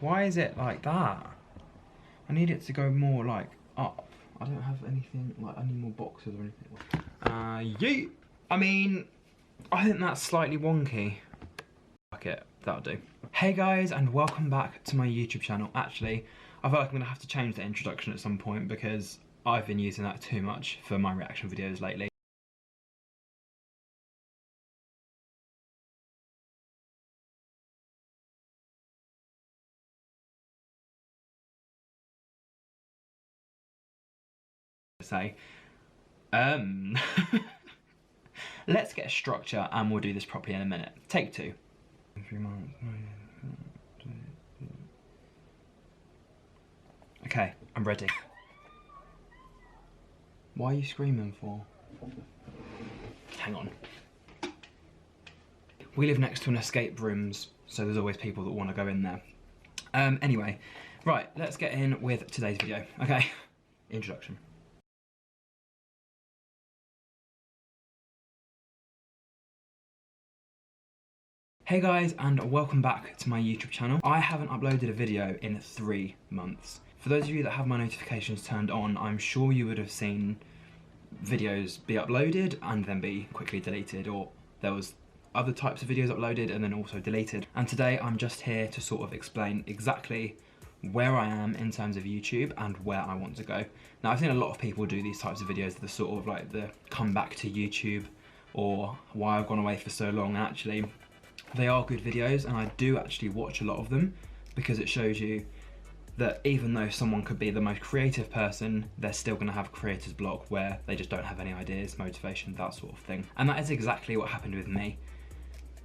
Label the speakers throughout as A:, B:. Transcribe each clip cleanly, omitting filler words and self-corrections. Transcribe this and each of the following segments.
A: Why is it like that? I need it to go more like up. I don't have anything, like any more boxes or anything. Yeet! I mean, I think that's slightly wonky. Fuck it, that'll do. Hey guys, and welcome back to my YouTube channel. Actually, I feel like I'm gonna have to change the introduction at some point because I've been using that too much for my reaction videos lately. Say, let's get a structure and we'll do this properly in a minute. Take two. 3 months. Okay, I'm ready. Why are you screaming for? Hang on. We live next to an escape rooms, so there's always people that want to go in there. Anyway, right, let's get in with today's video. Okay, introduction. Hey guys, and welcome back to my YouTube channel. I haven't uploaded a video in 3 months. For those of you that have my notifications turned on, I'm sure you would have seen videos be uploaded and then be quickly deleted, or there was other types of videos uploaded and then also deleted. And today I'm just here to sort of explain exactly where I am in terms of YouTube and where I want to go. Now, I've seen a lot of people do these types of videos, the sort of like the come back to YouTube or why I've gone away for so long. And actually, they are good videos and I do actually watch a lot of them because it shows you that even though someone could be the most creative person, they're still gonna have creator's block where they just don't have any ideas, motivation, that sort of thing. And that is exactly what happened with me.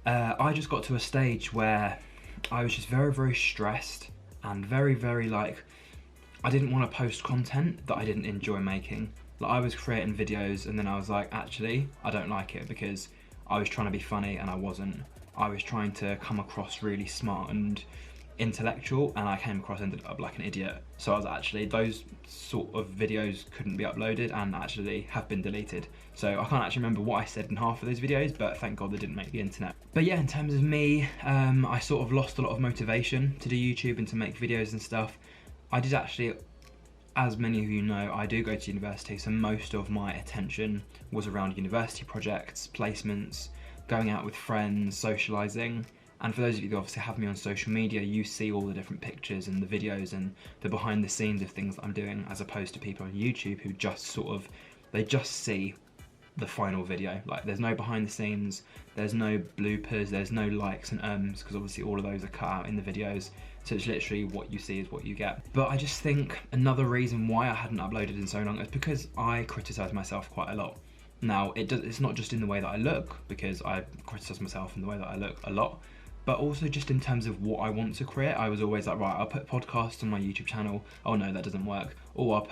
A: I just got to a stage where I was just very, very stressed and very, very like, I didn't want to post content that I didn't enjoy making. Like, I was creating videos and then I was like, actually, I don't like it because I was trying to be funny and I wasn't. I was trying to come across really smart and intellectual and I came across, ended up like an idiot. So I was actually, those sort of videos couldn't be uploaded and actually have been deleted. So I can't actually remember what I said in half of those videos, but thank God they didn't make the internet. But yeah, in terms of me, I sort of lost a lot of motivation to do YouTube and to make videos and stuff. I did actually, as many of you know, I do go to university, so most of my attention was around university projects, placements, going out with friends, socialising. And for those of you that obviously have me on social media, you see all the different pictures and the videos and the behind the scenes of things that I'm doing, as opposed to people on YouTube who just sort of, they just see the final video. Like, there's no behind the scenes, there's no bloopers, there's no likes and because obviously all of those are cut out in the videos. So it's literally what you see is what you get. But I just think another reason why I hadn't uploaded in so long is because I criticise myself quite a lot. Now, it's not just in the way that I look, because I criticise myself in the way that I look a lot, but also just in terms of what I want to create. I was always like, right, I'll put podcasts on my YouTube channel. Oh no, that doesn't work. Or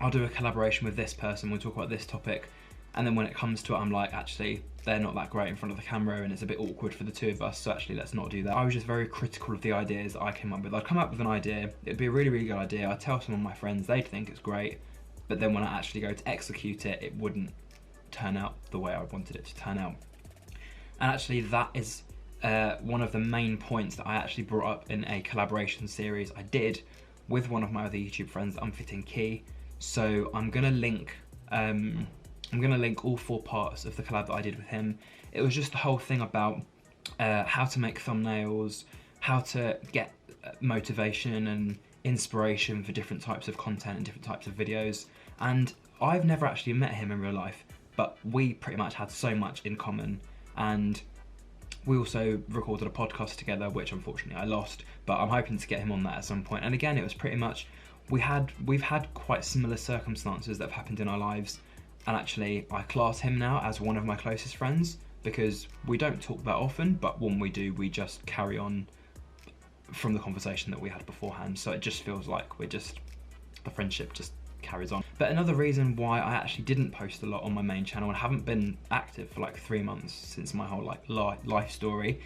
A: I'll do a collaboration with this person, we'll talk about this topic. And then when it comes to it, I'm like, actually, they're not that great in front of the camera and it's a bit awkward for the two of us, so actually let's not do that. I was just very critical of the ideas that I came up with. I'd come up with an idea, it'd be a really, really good idea. I'd tell some of my friends, they'd think it's great, but then when I actually go to execute it, it wouldn't turn out the way I wanted it to turn out. And actually that is one of the main points that I actually brought up in a collaboration series I did with one of my other YouTube friends, Unfitting Key. So I'm gonna link all 4 parts of the collab that I did with him. It was just the whole thing about how to make thumbnails, how to get motivation and inspiration for different types of content and different types of videos. And I've never actually met him in real life, but we pretty much had so much in common. And we also recorded a podcast together, which unfortunately I lost, but I'm hoping to get him on that at some point. And again, it was pretty much, we've had quite similar circumstances that have happened in our lives. And actually, I class him now as one of my closest friends because we don't talk that often, but when we do, we just carry on from the conversation that we had beforehand. So it just feels like the friendship just carries on. But another reason why I actually didn't post a lot on my main channel and haven't been active for like 3 months since my whole like life story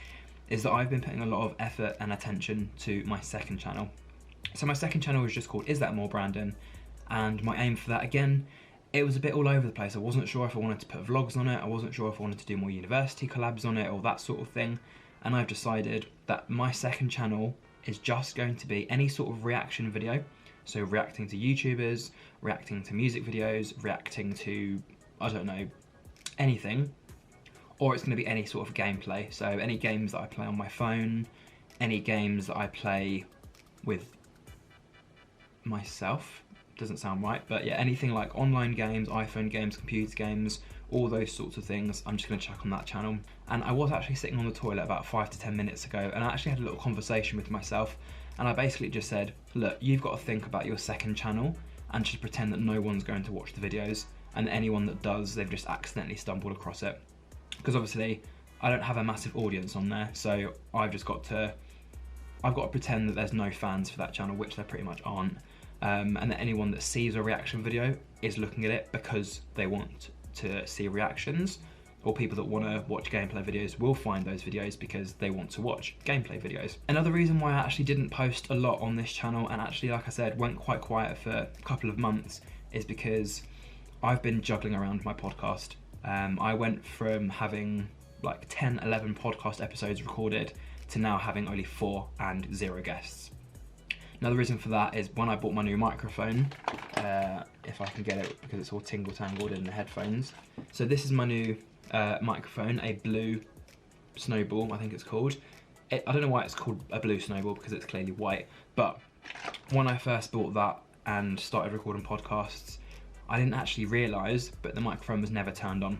A: is that I've been putting a lot of effort and attention to my second channel. So my second channel was just called Is That More Brandon? And my aim for that, again, it was a bit all over the place. I wasn't sure if I wanted to put vlogs on it, I wasn't sure if I wanted to do more university collabs on it or that sort of thing. And I've decided that my second channel is just going to be any sort of reaction video. So reacting to YouTubers, reacting to music videos, reacting to, I don't know, anything. Or it's going to be any sort of gameplay. So any games that I play on my phone, any games that I play with myself. Doesn't sound right, but yeah, anything like online games, iPhone games, computer games, all those sorts of things, I'm just going to chuck on that channel. And I was actually sitting on the toilet about 5 to 10 minutes ago, and I actually had a little conversation with myself, and I basically just said, look, you've got to think about your second channel and just pretend that no one's going to watch the videos, and anyone that does, they've just accidentally stumbled across it. Because obviously I don't have a massive audience on there, so I've got to pretend that there's no fans for that channel, which there pretty much aren't. And that anyone that sees a reaction video is looking at it because they want to see reactions, or people that want to watch gameplay videos will find those videos because they want to watch gameplay videos. Another reason why I actually didn't post a lot on this channel, and actually, like I said, went quite quiet for a couple of months, is because I've been juggling around my podcast. I went from having like 10, 11 podcast episodes recorded to now having only 4 and 0 guests. Now the reason for that is when I bought my new microphone, if I can get it because it's all tingle-tangled in the headphones. So this is my new microphone, a blue Snowball, I think it's called. I don't know why it's called a blue Snowball because it's clearly white, but when I first bought that and started recording podcasts, I didn't actually realise, but the microphone was never turned on.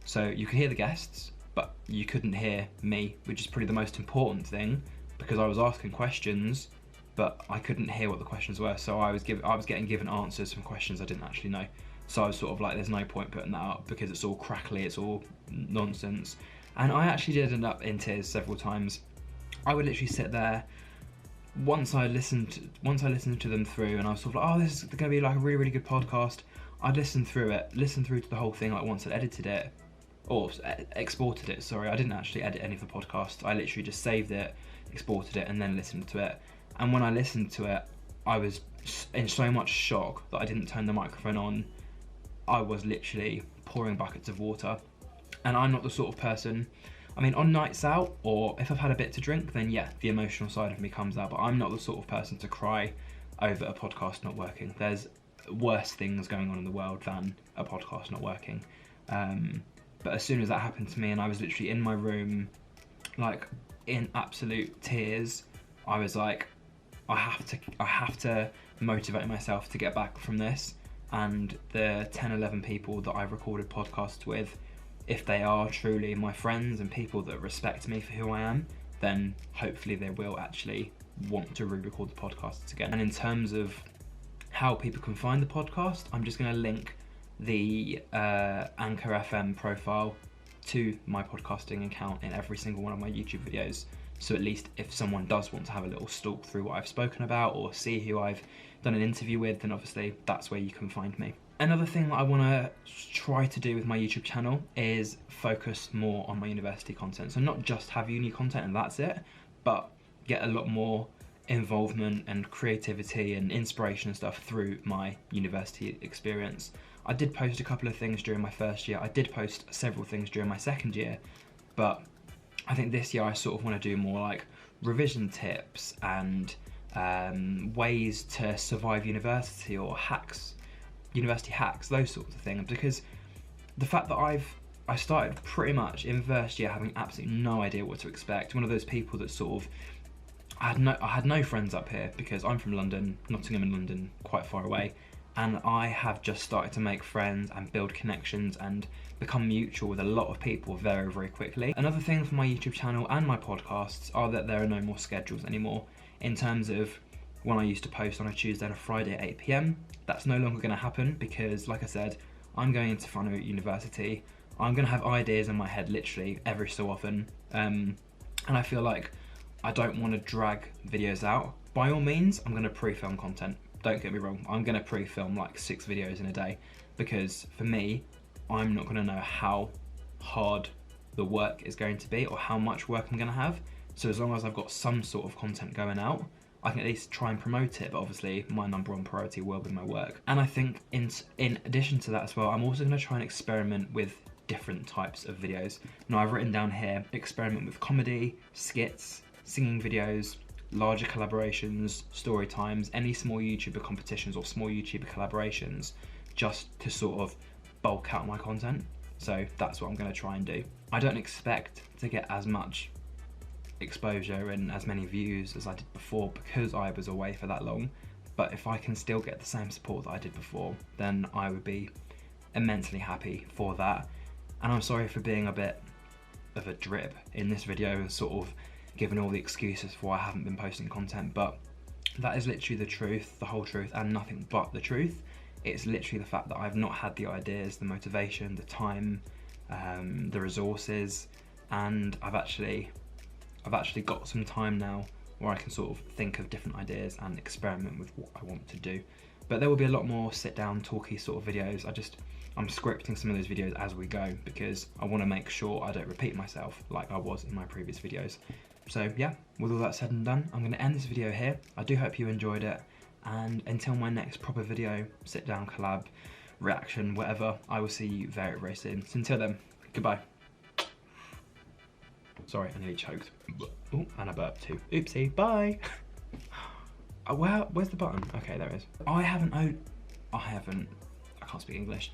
A: So you could hear the guests, but you couldn't hear me, which is probably the most important thing, because I was asking questions but I couldn't hear what the questions were, so I was getting given answers from questions I didn't actually know. So I was sort of like, there's no point putting that up because it's all crackly, it's all nonsense. And I actually did end up in tears several times. I would literally sit there, once I listened to them through, and I was sort of like, oh, this is gonna be like a really, really good podcast. I'd listen through to the whole thing, like once I'd edited it, or exported it, sorry. I didn't actually edit any of the podcast. I literally just saved it, exported it, and then listened to it. And when I listened to it, I was in so much shock that I didn't turn the microphone on. I was literally pouring buckets of water. And I'm not the sort of person, I mean, on nights out, or if I've had a bit to drink, then yeah, the emotional side of me comes out, but I'm not the sort of person to cry over a podcast not working. There's worse things going on in the world than a podcast not working. But as soon as that happened to me, and I was literally in my room, like in absolute tears, I was like, I have to motivate myself to get back from this. And the 10, 11 people that I've recorded podcasts with, if they are truly my friends and people that respect me for who I am, then hopefully they will actually want to re-record the podcasts again. And in terms of how people can find the podcast, I'm just going to link the Anchor FM profile to my podcasting account in every single one of my YouTube videos. So at least if someone does want to have a little stalk through what I've spoken about or see who I've done an interview with, then obviously that's where you can find me. Another thing that I want to try to do with my YouTube channel is focus more on my university content. So not just have uni content and that's it, but get a lot more involvement and creativity and inspiration and stuff through my university experience. I did post a couple of things during my first year. I did post several things during my second year, but I think this year I sort of want to do more like revision tips and ways to survive university, or university hacks, those sorts of things. Because the fact that I started pretty much in first year having absolutely no idea what to expect. One of those people that sort of, I had no friends up here because I'm from London, Nottingham in London, quite far away. And I have just started to make friends and build connections and become mutual with a lot of people very, very quickly. Another thing for my YouTube channel and my podcasts are that there are no more schedules anymore. In terms of when I used to post on a Tuesday and a Friday at 8 PM, that's no longer going to happen because, like I said, I'm going into final year at university. I'm going to have ideas in my head literally every so often. And I feel like I don't want to drag videos out. By all means, I'm going to pre-film content. Don't get me wrong, I'm going to pre-film like 6 videos in a day, because for me, I'm not going to know how hard the work is going to be or how much work I'm going to have. So as long as I've got some sort of content going out, I can at least try and promote it, but obviously my number one priority will be my work. And I think in addition to that as well, I'm also going to try and experiment with different types of videos. Now I've written down here, experiment with comedy, skits, singing videos, larger collaborations, story times, any small YouTuber competitions or small YouTuber collaborations, just to sort of bulk out my content. So that's what I'm going to try and do. I don't expect to get as much exposure and as many views as I did before because I was away for that long, but if I can still get the same support that I did before, then I would be immensely happy for that. And I'm sorry for being a bit of a drip in this video and sort of giving all the excuses for why I haven't been posting content, but that is literally the truth, the whole truth, and nothing but the truth. It's literally the fact that I've not had the ideas, the motivation, the time, the resources, and I've actually got some time now where I can sort of think of different ideas and experiment with what I want to do. But there will be a lot more sit down talky sort of videos. I'm scripting some of those videos as we go because I want to make sure I don't repeat myself like I was in my previous videos. So yeah, with all that said and done, I'm going to end this video here. I do hope you enjoyed it, and until my next proper video, sit down, collab, reaction, whatever, I will see you very, very soon. So until then, goodbye. Sorry, I nearly choked. Oh, and I burped too. Oopsie, bye. Where's the button? Okay, there it is. I can't speak English.